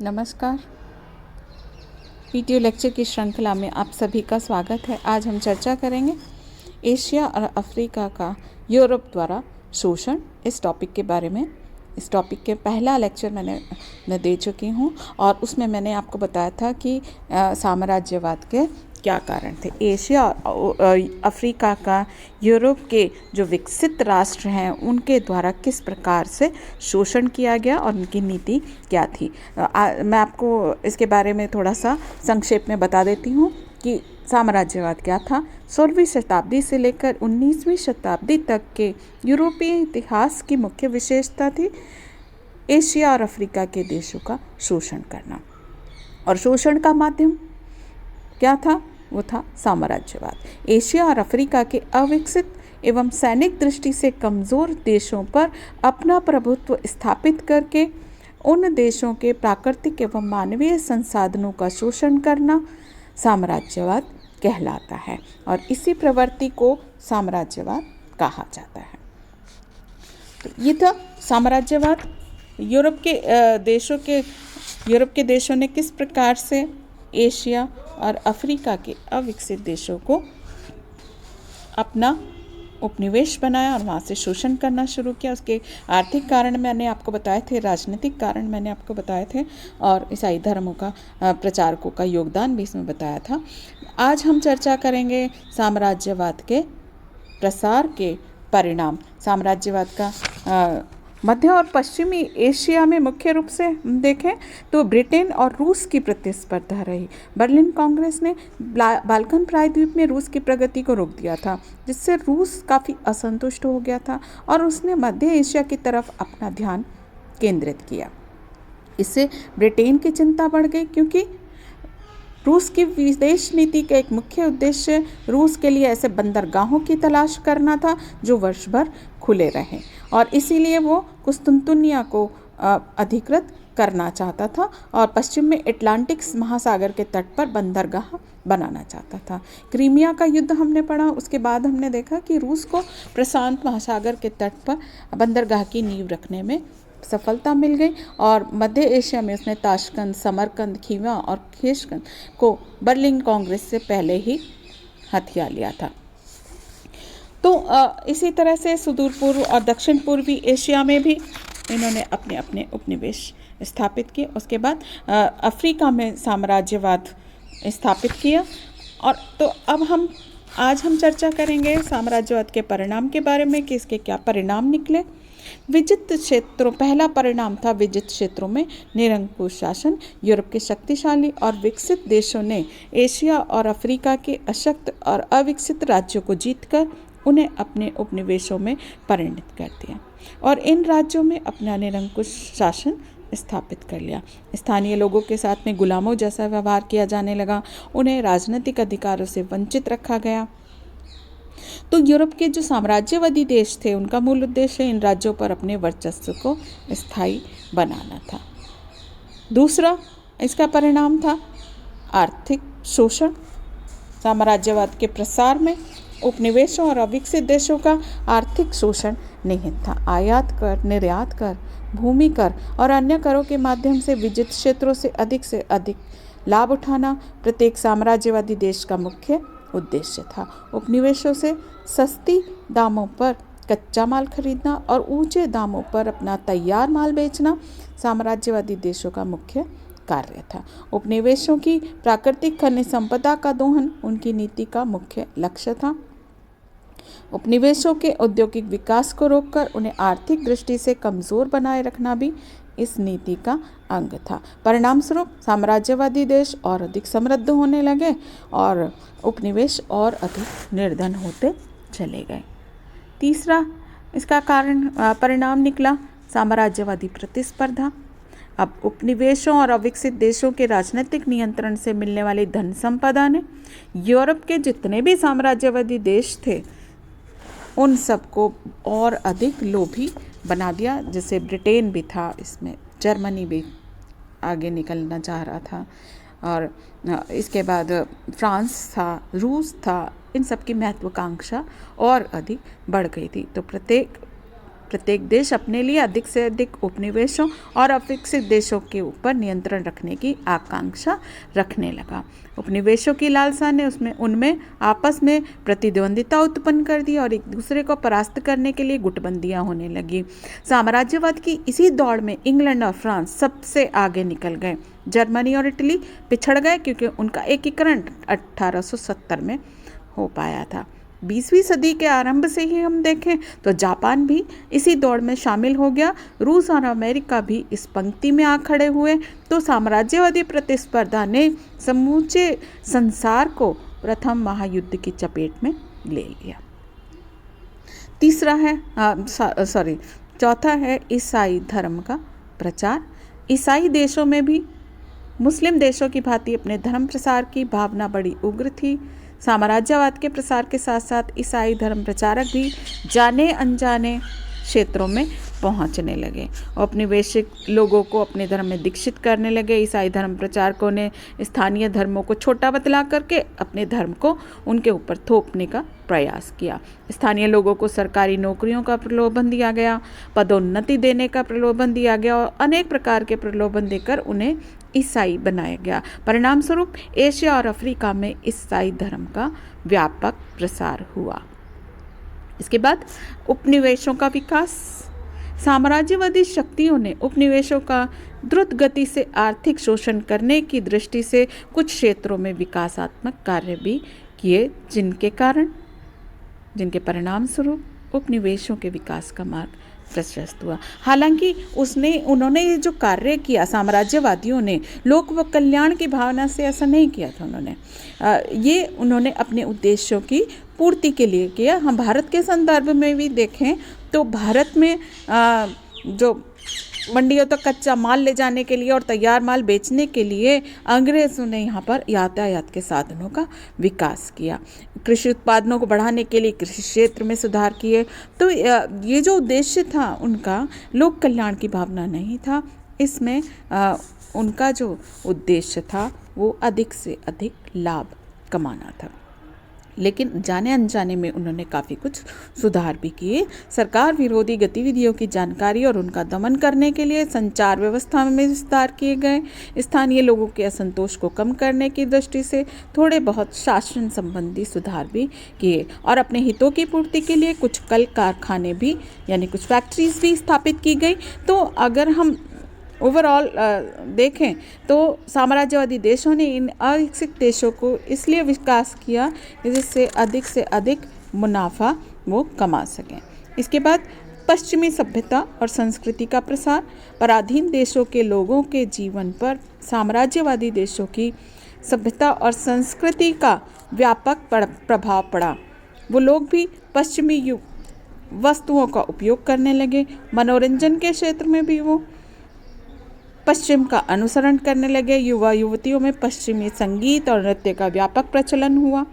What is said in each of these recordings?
नमस्कार। Video lecture की श्रृंखला में आप सभी का स्वागत है। आज हम चर्चा करेंगे एशिया और अफ्रीका का यूरोप द्वारा शोषण, इस टॉपिक के बारे में। इस टॉपिक के पहला लेक्चर मैं दे चुकी हूँ और उसमें मैंने आपको बताया था कि साम्राज्यवाद के क्या कारण थे। एशिया और अफ्रीका का यूरोप के जो विकसित राष्ट्र हैं उनके द्वारा किस प्रकार से शोषण किया गया और उनकी नीति क्या थी। मैं आपको इसके बारे में थोड़ा सा संक्षेप में बता देती हूँ कि साम्राज्यवाद क्या था। 16वीं शताब्दी से लेकर 19वीं शताब्दी तक के यूरोपीय इतिहास की मुख्य विशेषता थी एशिया और अफ्रीका के देशों का शोषण करना, और शोषण का माध्यम क्या था? वो था साम्राज्यवाद। एशिया और अफ्रीका के अविकसित एवं सैनिक दृष्टि से कमज़ोर देशों पर अपना प्रभुत्व स्थापित करके उन देशों के प्राकृतिक एवं मानवीय संसाधनों का शोषण करना साम्राज्यवाद कहलाता है, और इसी प्रवृत्ति को साम्राज्यवाद कहा जाता है। तो ये था साम्राज्यवाद। यूरोप के देशों ने किस प्रकार से एशिया और अफ्रीका के अविकसित देशों को अपना उपनिवेश बनाया और वहाँ से शोषण करना शुरू किया। उसके आर्थिक कारण मैंने आपको बताए थे, राजनीतिक कारण मैंने आपको बताए थे, और ईसाई धर्मों का प्रचारकों का योगदान भी इसमें बताया था। आज हम चर्चा करेंगे साम्राज्यवाद के प्रसार के परिणाम। साम्राज्यवाद का मध्य और पश्चिमी एशिया में मुख्य रूप से देखें तो ब्रिटेन और रूस की प्रतिस्पर्धा रही। बर्लिन कांग्रेस ने बाल्कन प्रायद्वीप में रूस की प्रगति को रोक दिया था, जिससे रूस काफ़ी असंतुष्ट हो गया था और उसने मध्य एशिया की तरफ अपना ध्यान केंद्रित किया। इससे ब्रिटेन की चिंता बढ़ गई, क्योंकि रूस की विदेश नीति का एक मुख्य उद्देश्य रूस के लिए ऐसे बंदरगाहों की तलाश करना था जो वर्ष भर खुले रहें, और इसीलिए वो कुस्तुंतुनिया को अधिकृत करना चाहता था और पश्चिम में अटलांटिक महासागर के तट पर बंदरगाह बनाना चाहता था। क्रीमिया का युद्ध हमने पढ़ा, उसके बाद हमने देखा कि रूस को प्रशांत महासागर के तट पर बंदरगाह की नींव रखने में सफलता मिल गई, और मध्य एशिया में उसने ताशकंद, समरकंद, खीवा और खेशकंद को बर्लिन कांग्रेस से पहले ही हथिया लिया था। तो इसी तरह से सुदूर पूर्व और दक्षिण पूर्वी एशिया में भी इन्होंने अपने अपने उपनिवेश स्थापित किए। उसके बाद अफ्रीका में साम्राज्यवाद स्थापित किया। और तो अब आज हम चर्चा करेंगे साम्राज्यवाद के परिणाम के बारे में कि इसके क्या परिणाम निकले। पहला परिणाम था विजित क्षेत्रों में निरंकुश शासन। यूरोप के शक्तिशाली और विकसित देशों ने एशिया और अफ्रीका के अशक्त और अविकसित राज्यों को जीतकर उन्हें अपने उपनिवेशों में परिणत कर दिया और इन राज्यों में अपना निरंकुश शासन स्थापित कर लिया। स्थानीय लोगों के साथ में गुलामों जैसा व्यवहार किया जाने लगा। उन्हें राजनीतिक अधिकारों से वंचित रखा गया। तो यूरोप के जो साम्राज्यवादी देश थे उनका मूल उद्देश्य इन राज्यों पर अपने वर्चस्व को स्थायी बनाना था। दूसरा इसका परिणाम था आर्थिक शोषण। साम्राज्यवाद के प्रसार में उपनिवेशों और अविकसित देशों का आर्थिक शोषण निहित था। आयात कर, निर्यात कर, भूमि कर और अन्य करों के माध्यम से विजित क्षेत्रों से अधिक लाभ उठाना प्रत्येक साम्राज्यवादी देश का मुख्य उद्देश्य था। उपनिवेशों से सस्ती दामों पर कच्चा माल खरीदना और ऊंचे दामों पर अपना तैयार माल बेचना साम्राज्यवादी देशों का मुख्य कार्य था। उपनिवेशों की प्राकृतिक खनिज संपदा का दोहन उनकी नीति का मुख्य लक्ष्य था। उपनिवेशों के औद्योगिक विकास को रोककर उन्हें आर्थिक दृष्टि से कमज़ोर बनाए रखना भी इस नीति का अंग था। परिणाम स्वरूप साम्राज्यवादी देश और अधिक समृद्ध होने लगे और उपनिवेश और अधिक निर्धन होते चले गए। तीसरा इसका परिणाम निकला साम्राज्यवादी प्रतिस्पर्धा। अब उपनिवेशों और अविकसित देशों के राजनीतिक नियंत्रण से मिलने वाली धन संपदा ने यूरोप के जितने भी साम्राज्यवादी देश थे उन सबको और अधिक लोभी बना दिया। जैसे ब्रिटेन भी था, इसमें जर्मनी भी आगे निकलना चाह रहा था, और इसके बाद फ्रांस था, रूस था। इन सब की महत्वाकांक्षा और अधिक बढ़ गई थी। तो प्रत्येक प्रत्येक देश अपने लिए अधिक से अधिक उपनिवेशों और अविकसित देशों के ऊपर नियंत्रण रखने की आकांक्षा रखने लगा। उपनिवेशों की लालसा ने उनमें आपस में प्रतिद्वंदिता उत्पन्न कर दी और एक दूसरे को परास्त करने के लिए गुटबंदियां होने लगी। साम्राज्यवाद की इसी दौड़ में इंग्लैंड और फ्रांस सबसे आगे निकल गए। जर्मनी और इटली पिछड़ गए क्योंकि उनका एकीकरण 1870 में हो पाया था। 20वीं सदी के आरंभ से ही हम देखें तो जापान भी इसी दौड़ में शामिल हो गया। रूस और अमेरिका भी इस पंक्ति में आ खड़े हुए तो साम्राज्यवादी प्रतिस्पर्धा ने समूचे संसार को प्रथम महायुद्ध की चपेट में ले लिया। चौथा है ईसाई धर्म का प्रचार। ईसाई देशों में भी मुस्लिम देशों की भांति अपने धर्म प्रसार की भावना बड़ी उग्र थी। साम्राज्यवाद के प्रसार के साथ साथ ईसाई धर्म प्रचारक भी जाने अनजाने क्षेत्रों में पहुंचने लगे और औपनिवेशिक लोगों को अपने धर्म में दीक्षित करने लगे। ईसाई धर्म प्रचारकों ने स्थानीय धर्मों को छोटा बतला करके अपने धर्म को उनके ऊपर थोपने का प्रयास किया। स्थानीय लोगों को सरकारी नौकरियों का प्रलोभन दिया गया, पदोन्नति देने का प्रलोभन दिया गया और अनेक प्रकार के प्रलोभन देकर उन्हें ईसाई बनाया गया। परिणाम स्वरूप एशिया और अफ्रीका में ईसाई धर्म का व्यापक प्रसार हुआ। इसके बाद उपनिवेशों का विकास। साम्राज्यवादी शक्तियों ने उपनिवेशों का द्रुत गति से आर्थिक शोषण करने की दृष्टि से कुछ क्षेत्रों में विकासात्मक कार्य भी किए, जिनके परिणाम स्वरूप उपनिवेशों के विकास का मार्ग प्रशस्त हुआ। हालांकि उन्होंने ये जो कार्य किया साम्राज्यवादियों ने, लोक व कल्याण की भावना से ऐसा नहीं किया था। उन्होंने अपने उद्देश्यों की पूर्ति के लिए किया। हम भारत के संदर्भ में भी देखें तो भारत में जो मंडियों तक कच्चा माल ले जाने के लिए और तैयार माल बेचने के लिए अंग्रेज़ों ने यहाँ पर यातायात के साधनों का विकास किया। कृषि उत्पादनों को बढ़ाने के लिए कृषि क्षेत्र में सुधार किए। तो ये जो उद्देश्य था उनका लोक कल्याण की भावना नहीं था। इसमें उनका जो उद्देश्य था वो अधिक से अधिक लाभ कमाना था। लेकिन जाने अनजाने में उन्होंने काफ़ी कुछ सुधार भी किए। सरकार विरोधी गतिविधियों की जानकारी और उनका दमन करने के लिए संचार व्यवस्था में विस्तार किए गए। स्थानीय लोगों के असंतोष को कम करने की दृष्टि से थोड़े बहुत शासन संबंधी सुधार भी किए और अपने हितों की पूर्ति के लिए कुछ कल कारखाने भी यानी कुछ फैक्ट्रीज भी स्थापित की गई। तो अगर हम ओवरऑल देखें तो साम्राज्यवादी देशों ने इन अविकसित देशों को इसलिए विकास किया जिससे अधिक से अधिक मुनाफा वो कमा सकें। इसके बाद पश्चिमी सभ्यता और संस्कृति का प्रसार। पराधीन देशों के लोगों के जीवन पर साम्राज्यवादी देशों की सभ्यता और संस्कृति का व्यापक प्रभाव पड़ा। वो लोग भी पश्चिमी वस्तुओं का उपयोग करने लगे। मनोरंजन के क्षेत्र में भी वो पश्चिम का अनुसरण करने लगे। युवा युवतियों में पश्चिमी संगीत और नृत्य का व्यापक प्रचलन हुआ।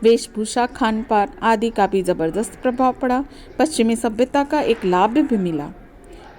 वेशभूषा, खान पान आदि का भी जबरदस्त प्रभाव पड़ा। पश्चिमी सभ्यता का एक लाभ भी मिला।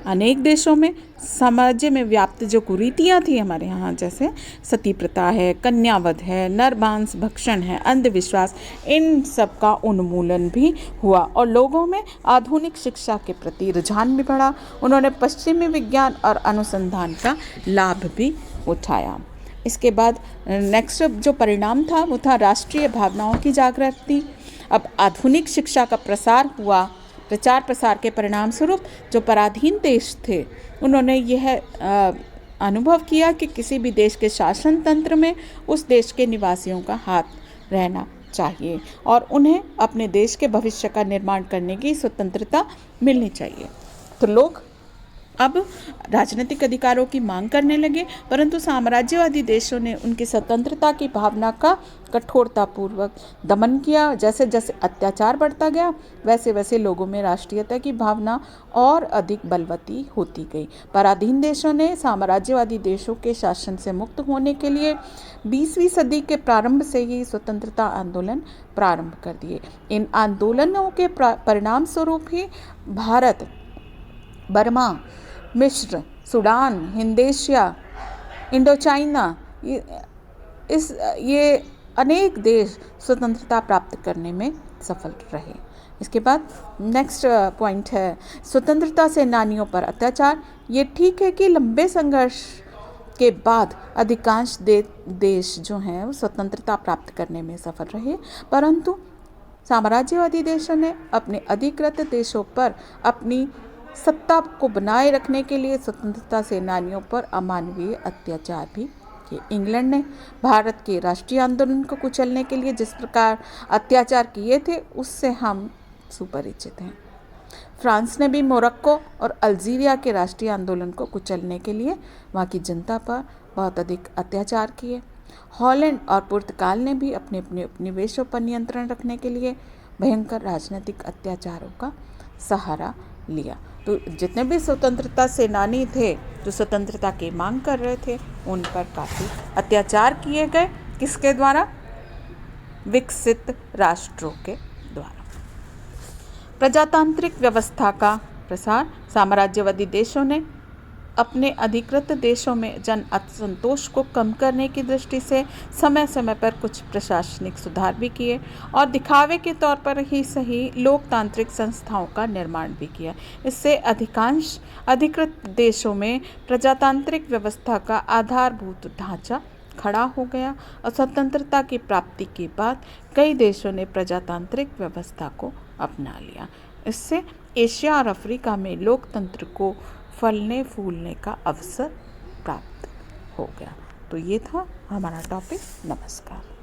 अनेक देशों में समाज में व्याप्त जो कुरीतियाँ थी हमारे यहाँ, जैसे सती प्रथा है, कन्यावध है, नरमांस भक्षण है, अंधविश्वास, इन सब का उन्मूलन भी हुआ और लोगों में आधुनिक शिक्षा के प्रति रुझान भी बढ़ा। उन्होंने पश्चिमी विज्ञान और अनुसंधान का लाभ भी उठाया। इसके बाद नेक्स्ट जो परिणाम था वो था राष्ट्रीय भावनाओं की जागृति। अब आधुनिक शिक्षा का प्रसार हुआ। प्रचार प्रसार के परिणाम स्वरूप जो पराधीन देश थे उन्होंने यह अनुभव किया कि किसी भी देश के शासन तंत्र में उस देश के निवासियों का हाथ रहना चाहिए और उन्हें अपने देश के भविष्य का निर्माण करने की स्वतंत्रता मिलनी चाहिए। तो लोग अब राजनीतिक अधिकारों की मांग करने लगे, परंतु साम्राज्यवादी देशों ने उनकी स्वतंत्रता की भावना का कठोरतापूर्वक दमन किया। जैसे जैसे अत्याचार बढ़ता गया वैसे वैसे लोगों में राष्ट्रीयता की भावना और अधिक बलवती होती गई। पराधीन देशों ने साम्राज्यवादी देशों के शासन से मुक्त होने के लिए 20वीं सदी के प्रारंभ से ही स्वतंत्रता आंदोलन प्रारंभ कर दिए। इन आंदोलनों के परिणाम स्वरूप ही भारत, बर्मा, मिस्र, सूडान, हिंद एशिया, इंडोचाइना, ये अनेक देश स्वतंत्रता प्राप्त करने में सफल रहे। इसके बाद नेक्स्ट पॉइंट है स्वतंत्रता सेनानियों पर अत्याचार। ये ठीक है कि लंबे संघर्ष के बाद अधिकांश देश जो हैं वो स्वतंत्रता प्राप्त करने में सफल रहे, परंतु साम्राज्यवादी देशों ने अपने अधिकृत देशों पर अपनी सत्ता को बनाए रखने के लिए स्वतंत्रता सेनानियों पर अमानवीय अत्याचार भी किए। इंग्लैंड ने भारत के राष्ट्रीय आंदोलन को कुचलने के लिए जिस प्रकार अत्याचार किए थे उससे हम सुपरिचित हैं। फ्रांस ने भी मोरक्को और अल्जीरिया के राष्ट्रीय आंदोलन को कुचलने के लिए वहाँ की जनता पर बहुत अधिक अत्याचार किए। हॉलैंड और पुर्तगाल ने भी अपने अपने उपनिवेशों पर नियंत्रण रखने के लिए भयंकर राजनीतिक अत्याचारों का सहारा लिया। तो जितने भी स्वतंत्रता सेनानी थे जो स्वतंत्रता की मांग कर रहे थे उन पर काफ़ी अत्याचार किए गए। किसके द्वारा? विकसित राष्ट्रों के द्वारा। प्रजातांत्रिक व्यवस्था का प्रसार। साम्राज्यवादी देशों ने अपने अधिकृत देशों में जन असंतोष को कम करने की दृष्टि से समय समय पर कुछ प्रशासनिक सुधार भी किए और दिखावे के तौर पर ही सही लोकतांत्रिक संस्थाओं का निर्माण भी किया। इससे अधिकांश अधिकृत देशों में प्रजातांत्रिक व्यवस्था का आधारभूत ढांचा खड़ा हो गया और स्वतंत्रता की प्राप्ति के बाद कई देशों ने प्रजातांत्रिक व्यवस्था को अपना लिया। इससे एशिया और अफ्रीका में लोकतंत्र को फलने फूलने का अवसर प्राप्त हो गया। तो ये था हमारा टॉपिक। नमस्कार।